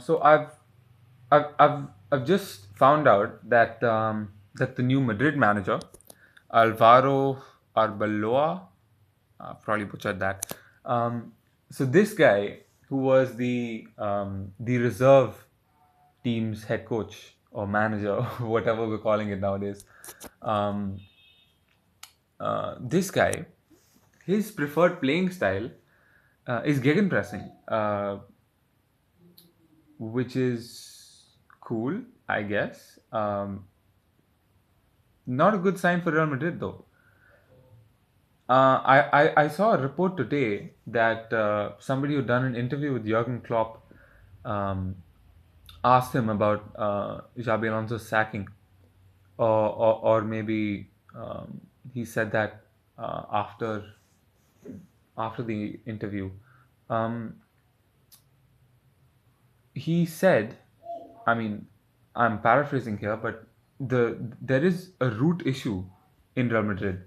So I've just found out that that the new Madrid manager, Alvaro Arbeloa, probably butchered that. So this guy, who was the reserve team's head coach or manager, whatever we're calling it nowadays, um, this guy, his preferred playing style is gegenpressing, which is cool, I guess. Not a good sign for Real Madrid, though. I saw a report today that somebody who done an interview with Jurgen Klopp um, asked him about Xabi Alonso's sacking, or maybe he said that after the interview. Um, he said, I mean, I'm paraphrasing here, but there is a root issue in Real Madrid.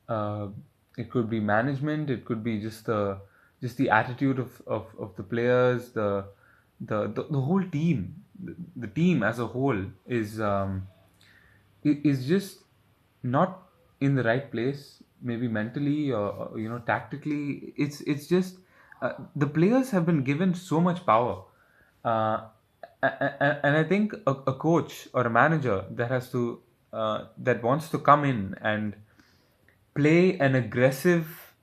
Uh, it could be management. It could be just the attitude of the players. The whole team, the team as a whole is just not in the right place. Maybe mentally or tactically. It's just the players have been given so much power. Uh, and I think a coach or a manager that wants to come in and play an aggressive,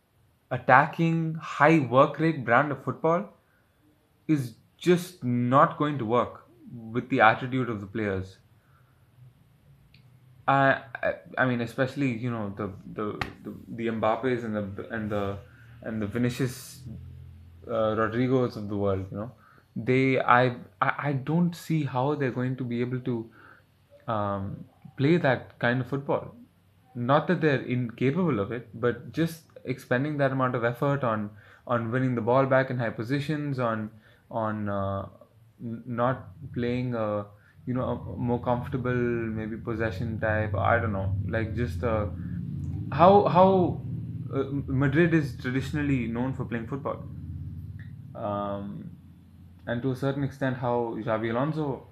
attacking, high work rate brand of football is just not going to work with the attitude of the players. I mean, especially the Mbappes and the Vinicius Rodrigos of the world. I don't see how they're going to be able to play that kind of football. Not that they're incapable of it, but just expending that amount of effort on winning the ball back in high positions, on not playing a more comfortable maybe possession type. I don't know, like just how Madrid is traditionally known for playing football, um, and to a certain extent how Xavi Alonso,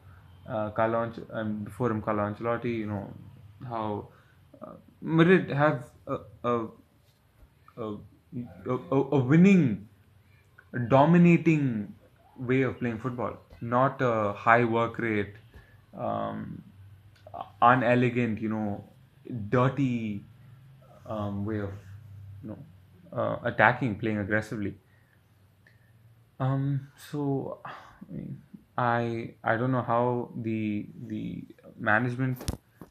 and before him Carlo Ancelotti, how Madrid have a, a winning, dominating way of playing football, not a high work rate, um, unelegant, dirty way of attacking, playing aggressively. So I mean, I don't know how the management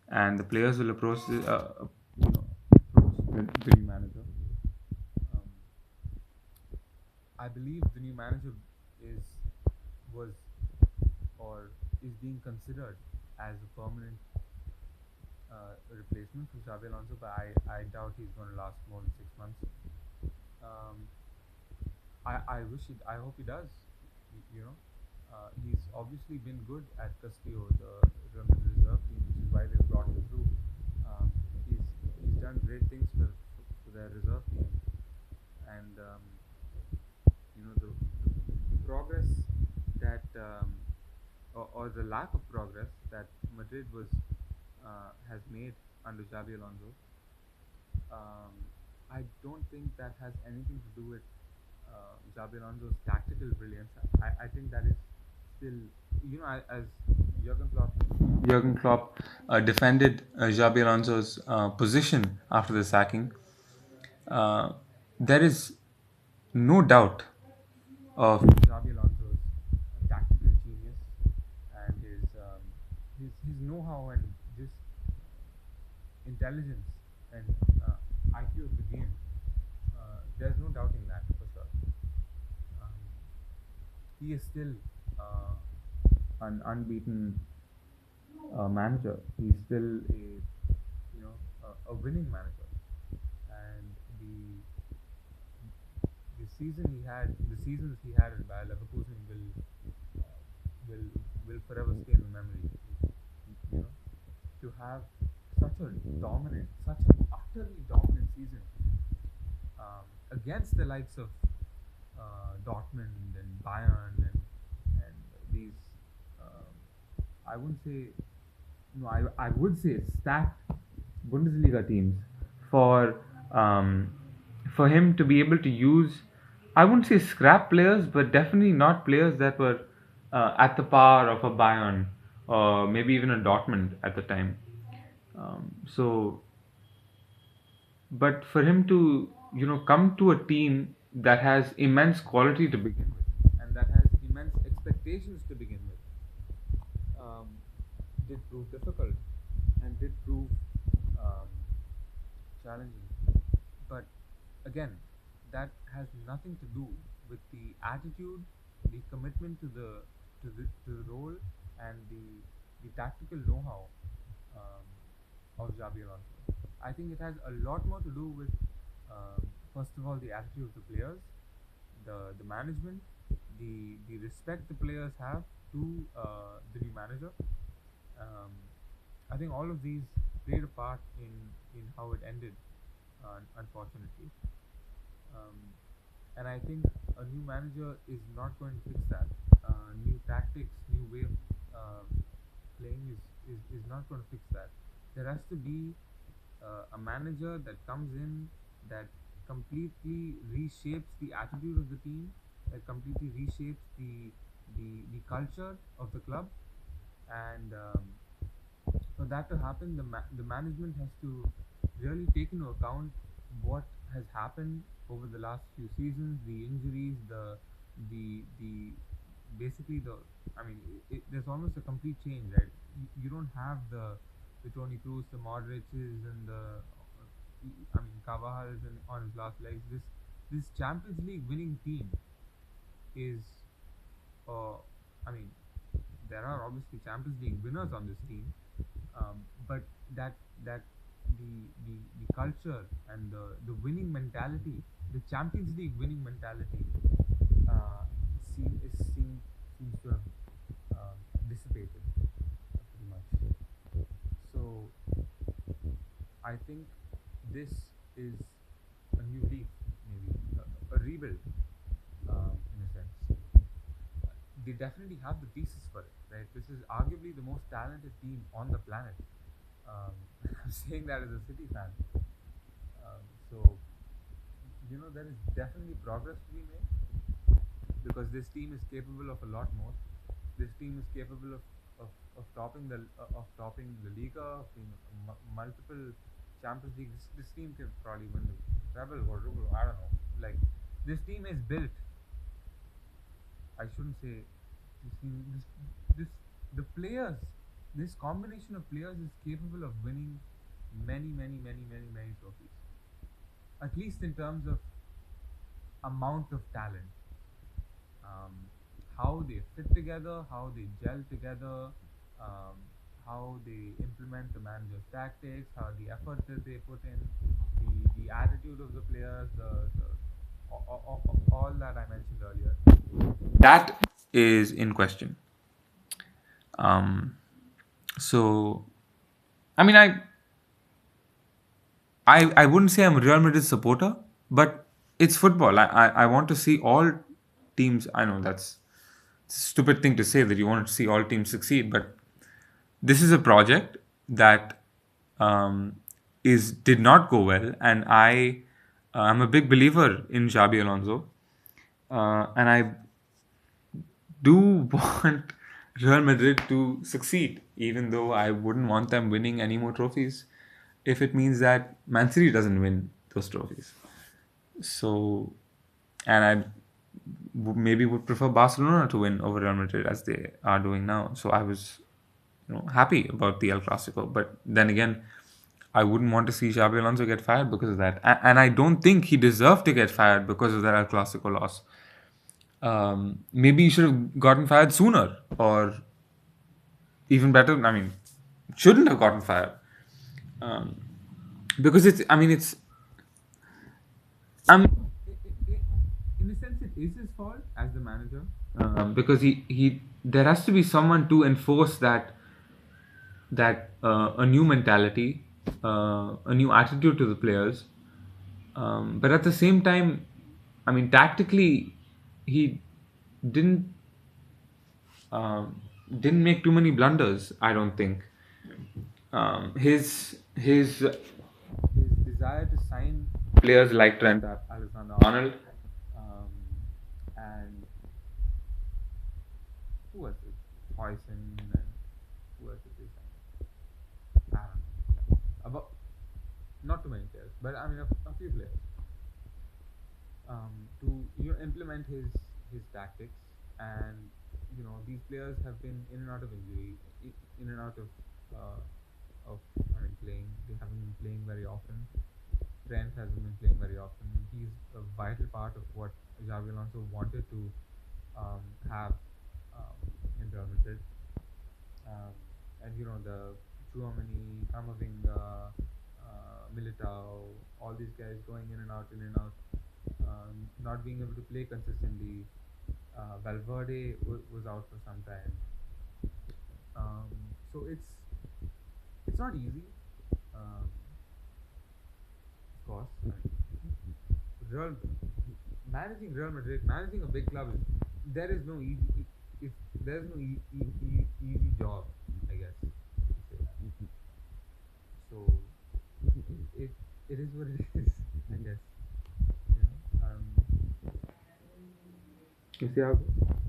and the players will approach the new manager. Um, I believe the new manager is was or is being considered as a permanent replacement for Xabi Alonso, but I doubt he's going to last more than 6 months. Um, I wish it. I hope he does. He's obviously been good at Castillo, the Real Madrid reserve team, which is why they brought him through. Um, he's done great things for their reserve team, and the progress that or the lack of progress that Madrid was has made under Xabi Alonso. Um, I don't think that has anything to do with Xabi Alonso's tactical brilliance. I think that is still, as Jurgen Klopp, Jurgen Klopp defended Xabi Alonso's position after the sacking. Uh, there is no doubt of Xabi Alonso's tactical genius and his know-how and just intelligence and IQ of the game. There's no doubting that for sure. Um, he is still uh, an unbeaten manager. He's still a winning manager, and the seasons he had at Bayer Leverkusen uh, will will forever stay in the memory. You know, to have such an utterly dominant season against the likes of Dortmund and Bayern and these I wouldn't say no. I would say stacked Bundesliga teams for um, for him to be able to use. I wouldn't say scrap players, but definitely not players that were at the power of a Bayern or maybe even a Dortmund at the time. So but for him to come to a team that has immense quality to begin with and that has immense expectations to begin with did prove difficult and did prove um, challenging. But again, that has nothing to do with the attitude, the commitment to the role, and the tactical know-how of Xabi Alonso. I think it has a lot more to do with first of all the attitude of the players, the management, the respect the players have to the new manager. Um, I think all of these played a part in how it ended, unfortunately. Um, and I think a new manager is not going to fix that. New tactics, new way of playing is not going to fix that. There has to be a manager that comes in that completely reshapes the attitude of the team, that completely reshapes the culture of the club, and for that to happen, the management has to really take into account what has happened over the last few seasons, the injuries, the basically the I mean, there's almost a complete change, right? You don't have the Tony Cruz, the Modric's, and the I mean Carvajal is on his last legs. This Champions League winning team is uh, I mean, there are obviously Champions League winners on this team, but that the culture and the winning mentality, the Champions League winning mentality, seems to have dissipated pretty much. So I think this is a new leaf, maybe a rebuild, in a sense. They definitely have the pieces for it, right? This is arguably the most talented team on the planet. Um, I'm saying that as a City fan. So there is definitely progress to be made because this team is capable of a lot more. This team is capable of topping the Liga, of being multiple Champions League. This team can probably win the treble or quadruple. I don't know. Like this team is built. I shouldn't say this team. This the players. This combination of players is capable of winning many, many, many, many, many trophies. At least in terms of amount of talent, um, how they fit together, how they gel together, um, how they implement the manager's tactics, how the effort that they put in, the attitude of the players, all that I mentioned earlier. That is in question. Um, so, I mean, I wouldn't say I'm a Real Madrid supporter, but it's football. I want to see all teams. I know that's a stupid thing to say that you want to see all teams succeed, but this is a project that is did not go well, and I'm a big believer in Xabi Alonso, and I do want Real Madrid to succeed, even though I wouldn't want them winning any more trophies if it means that Man City doesn't win those trophies. So, and maybe would prefer Barcelona to win over Real Madrid as they are doing now. So I was, happy about the El Clasico. But then again, I wouldn't want to see Xabi Alonso get fired because of that, and I don't think he deserved to get fired because of that El Clasico loss. Maybe he should have gotten fired sooner, or even better, I mean, shouldn't have gotten fired. Um, because it's, I mean, it's, in a sense, it is his fault as the manager. Because there has to be someone to enforce that a new mentality, a new attitude to the players. But at the same time, I mean, tactically, he didn't. didn't make too many blunders. I don't think. His desire to sign players like Trent Alexander-Arnold, um, and who was it? Hoyson, and who was it they signed? I don't know. About not too many players, but I mean a few players, to implement his tactics. And these players have been in and out of injury, in and out of I mean playing. They haven't been playing very often. Trent hasn't been playing very often. He's a vital part of what Xavi Alonso wanted to have um, in Real Madrid. Um, and the Chouamani, Kamavinga, Militao, all these guys going in and out, not being able to play consistently. Valverde was out for some time, um, so it's not easy. Of course, Real managing Real Madrid, managing a big club, there is no easy. If there's no easy job, I guess to say that. So it it is what it is, I guess. You see how it goes?